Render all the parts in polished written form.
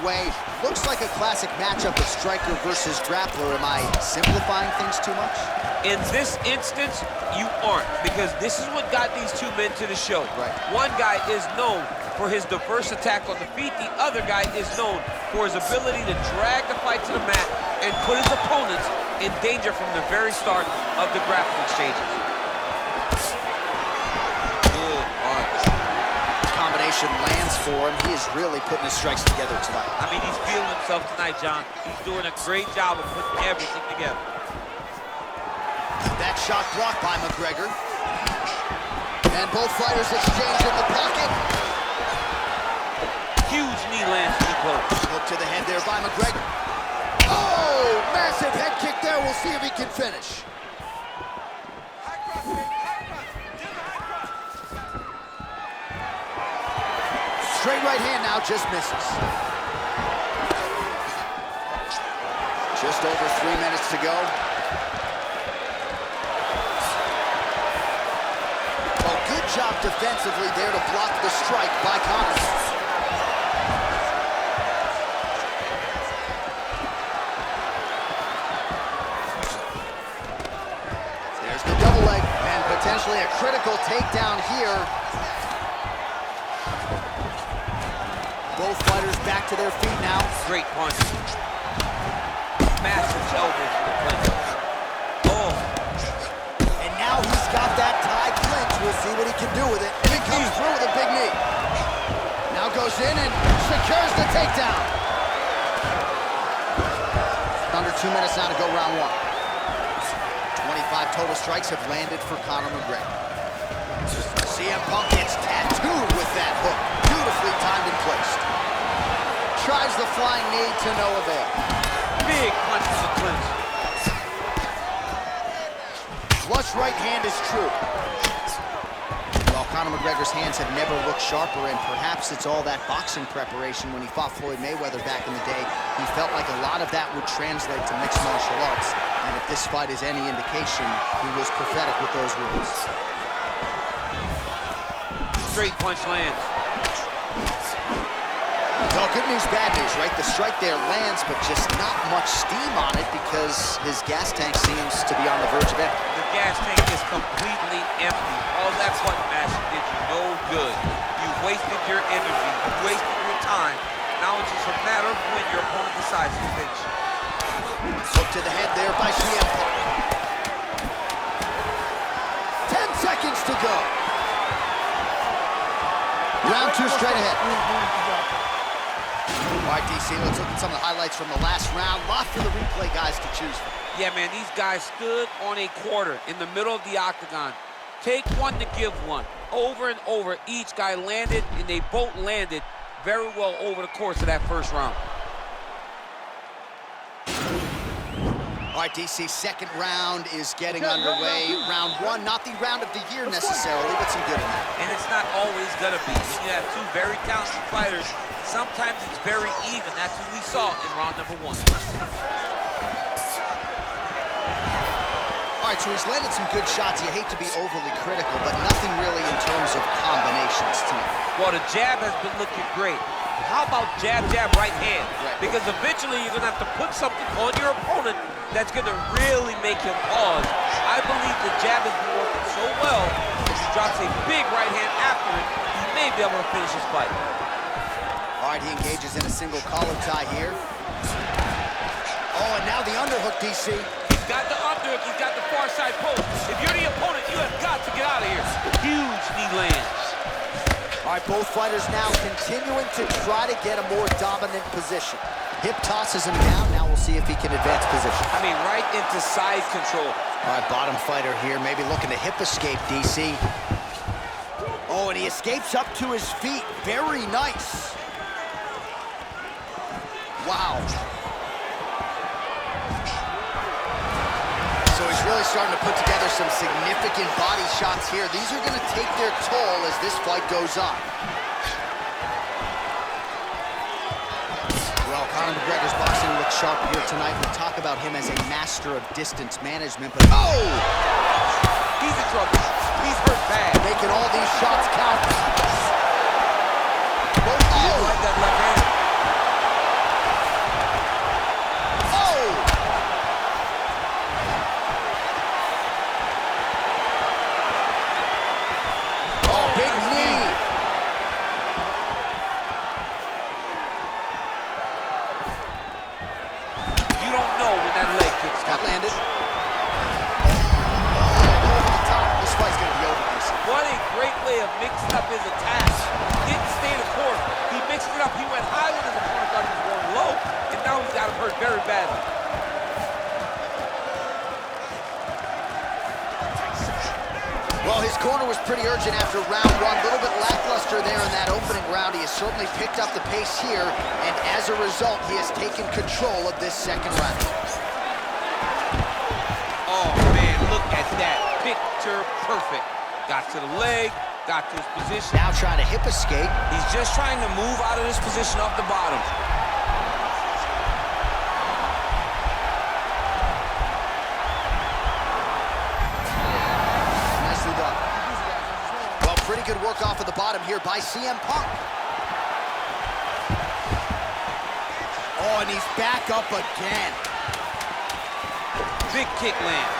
underway. Looks like a classic matchup of striker versus grappler. Am I simplifying things too much? In this instance, you aren't, because this is what got these two men to the show. Right. One guy is known for his diverse attack on the feet. The other guy is known for his ability to drag the fight to the mat and put his opponents in danger from the very start of the grappling exchanges. Good punch. Combination lands for him. He is really putting his strikes together tonight. I mean, he's feeling himself tonight, John. He's doing a great job of putting everything together. That shot blocked by McGregor. And both fighters exchange in the pocket. Huge knee lands too close. Hook to the head there by McGregor. Oh, massive head kick there. We'll see if he can finish. Straight right hand now, just misses. Just over 3 minutes to go. Oh, good job defensively there to block the strike by CONOR. There's the double leg, and potentially a critical takedown here. Both fighters back to their feet now. Great punch. Massive elbow to the clinch. Oh. And now he's got that tied clinch. We'll see what he can do with it. If he comes through with a big knee. Now goes in and secures the takedown. Under 2 minutes now to go round one. 25 total strikes have landed for Conor McGregor. CM Punk gets tattooed with that hook. Beautifully timed and placed. Tries the flying knee to no avail. Big punch to the clinch. Flush right hand is true. Well, Conor McGregor's hands have never looked sharper, and perhaps it's all that boxing preparation when he fought Floyd Mayweather back in the day. He felt like a lot of that would translate to mixed martial arts, and if this fight is any indication, he was prophetic with those words. Straight punch lands. Well, good news, bad news, right? The strike there lands, but just not much steam on it because his gas tank seems to be on the verge of empty. The gas tank is completely empty. All that button mashing did you no good. You wasted your energy. You wasted your time. Now it's just a matter of when your opponent decides to finish. Hook to the head there by CM Punk. 10 seconds to go. Round two straight ahead. All right, DC, let's look at some of the highlights from the last round. Lot for the replay guys to choose from. Yeah, man, these guys stood on a quarter in the middle of the octagon. Take one to give one. Over and over, each guy landed, and they both landed very well over the course of that first round. All right, DC, second round is getting underway. Round one, not the round of the year necessarily, but some good in that. And it's not always gonna be. When you have two very talented fighters, sometimes it's very even. That's what we saw in round number one. All right, so he's landed some good shots. You hate to be overly critical, but nothing really in terms of combinations tonight. Well, the jab has been looking great. How about jab, jab, right hand? Right. Because eventually you're gonna have to put something on your opponent that's gonna really make him pause. I believe the jab has been working so well, if he drops a big right hand after it, he may be able to finish his fight. All right, he engages in a single collar tie here. Oh, and now the underhook, DC. He's got the underhook, he's got the far side post. If you're the opponent, you have got to get out of here. Huge knee lands. All right, both fighters now continuing to try to get a more dominant position. Hip tosses him down. Now we'll see if he can advance position. I mean, right into side control. All right, bottom fighter here, maybe looking to hip escape, DC. Oh, and he escapes up to his feet. Very nice. Wow. So he's really starting to put together some significant body shots here. These are going to take their toll as this fight goes on. Well, Conor McGregor's boxing looks sharp here tonight. We'll talk about him as a master of distance management, but oh! He's in trouble. He's hurt bad. Making all these shots count. Oh! Like that left hand. way of mixing up his attacks. He didn't stay the course. He mixed it up. He went high when his opponent thought he was going low, and now he's got him hurt very badly. Well, his corner was pretty urgent after round one. A little bit lackluster there in that opening round. He has certainly picked up the pace here, and as a result, he has taken control of this second round. Oh, man, look at that. Picture perfect. Got to the leg, got to his position. Now trying to hip escape. He's just trying to move out of this position off the bottom. Nicely done. Well, pretty good work off of the bottom here by CM Punk. Oh, and he's back up again. Big kick lands.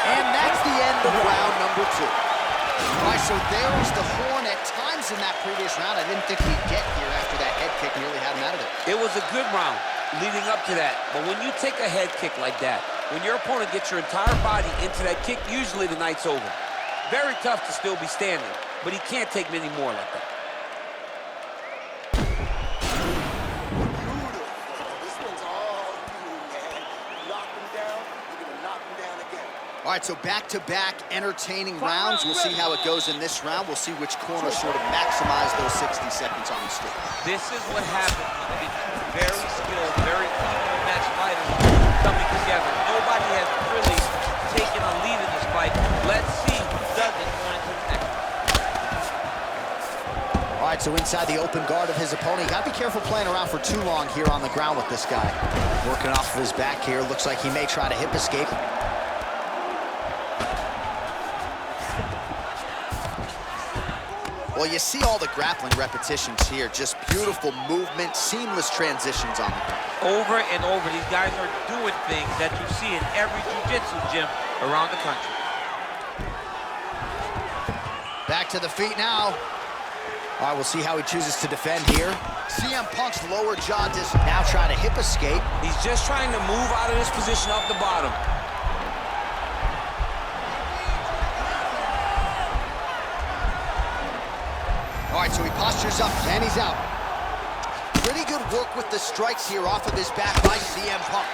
And that's the end of round number two. All right, so there was the horn at times in that previous round. I didn't think he'd get here after that head kick nearly had him out of it. It was a good round leading up to that. But when you take a head kick like that, when your opponent gets your entire body into that kick, usually the night's over. Very tough to still be standing, but he can't take many more like that. All right, so back-to-back entertaining rounds. We'll see how it goes in this round. We'll see which corner sort of maximize those 60 seconds on the stick. This is what happens when very skilled, very evenly matched fighters coming together. Nobody has really taken a lead in this fight. Let's see who does it going into the next. All right, so inside the open guard of his opponent. You got to be careful playing around for too long here on the ground with this guy. Working off of his back here. Looks like he may try to hip escape. Well, you see all the grappling repetitions here. Just beautiful movement, seamless transitions on the ground. Over and over, these guys are doing things that you see in every jiu-jitsu gym around the country. Back to the feet now. All right, we'll see how he chooses to defend here. CM Punk's lower jaw just now trying to hip escape. He's just trying to move out of this position off the bottom. All right, so he postures up, and he's out. Pretty good work with the strikes here off of his back by CM Punk.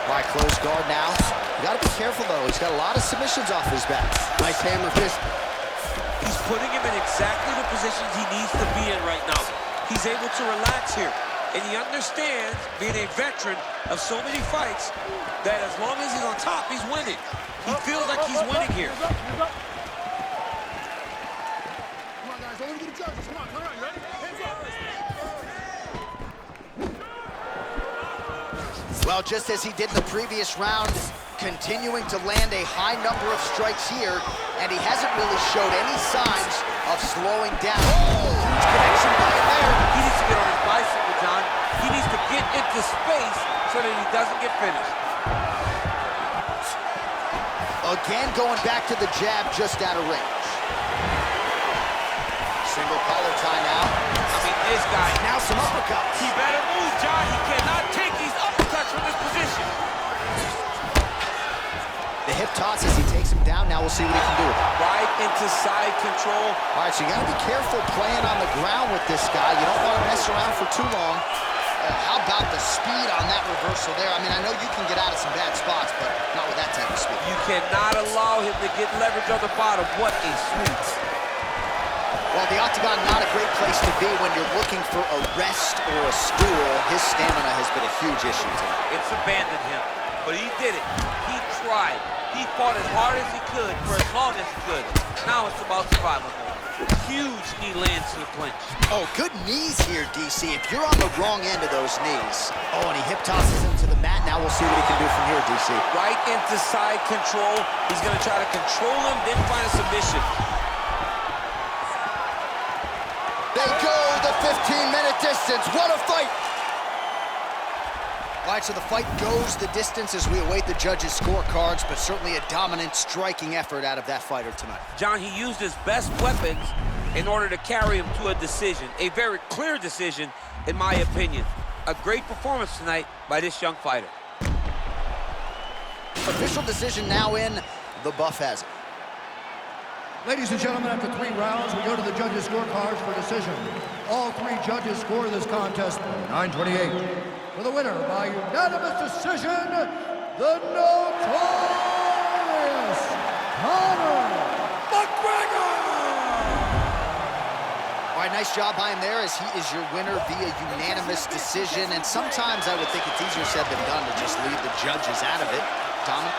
All right, close guard now. You gotta be careful, though. He's got a lot of submissions off his back. Nice hammer fist. He's putting him in exactly the positions he needs to be in right now. He's able to relax here. And he understands, being a veteran of so many fights, that as long as he's on top, he's winning. He feels like he's winning here. Well, just as he did in the previous round, continuing to land a high number of strikes here, and he hasn't really showed any signs of slowing down. Oh, huge connection by there. He needs to get on his bicycle, John. He needs to get into space so that he doesn't get finished. Again, going back to the jab just out of range. Single collar tie now. I mean, this guy, Now some uppercuts. he better move, John. He cannot take these uppercuts from this position. The hip toss as he takes him down. Now we'll see what he can do with it. Right into side control. All right, so you got to be careful playing on the ground with this guy. You don't want to mess around for too long. How about the speed on that reversal there? I mean, I know you can get out of some bad spots, but not with that type of speed. You cannot allow him to get leverage on the bottom. What a sweep. Well, the octagon, not a great place to be when you're looking for a rest or a stool. His stamina has been a huge issue tonight. It's abandoned him, but he did it. He tried. He fought as hard as he could for as long as he could. Now it's about survival. Huge knee lands to the clinch. Oh, good knees here, DC. If you're on the wrong end of those knees. Oh, and he hip tosses him to the mat. Now we'll see what he can do from here, DC. Right into side control. He's going to try to control him, then find a submission. They go the 15-minute distance. What a fight! All right, so the fight goes the distance as we await the judges' scorecards, but certainly a dominant striking effort out of that fighter tonight. John, he used his best weapons in order to carry him to a decision. A very clear decision, in my opinion. A great performance tonight by this young fighter. Official decision now in. The buff has it. Ladies and gentlemen, after 3 rounds, we go to the judges' scorecards for decision. All 3 judges score this contest 9-28. For the winner by unanimous decision, the notorious CONOR McGregor! All right, nice job by him there, as he is your winner via unanimous decision. And sometimes I would think it's easier said than done to just leave the judges out of it. Tommy?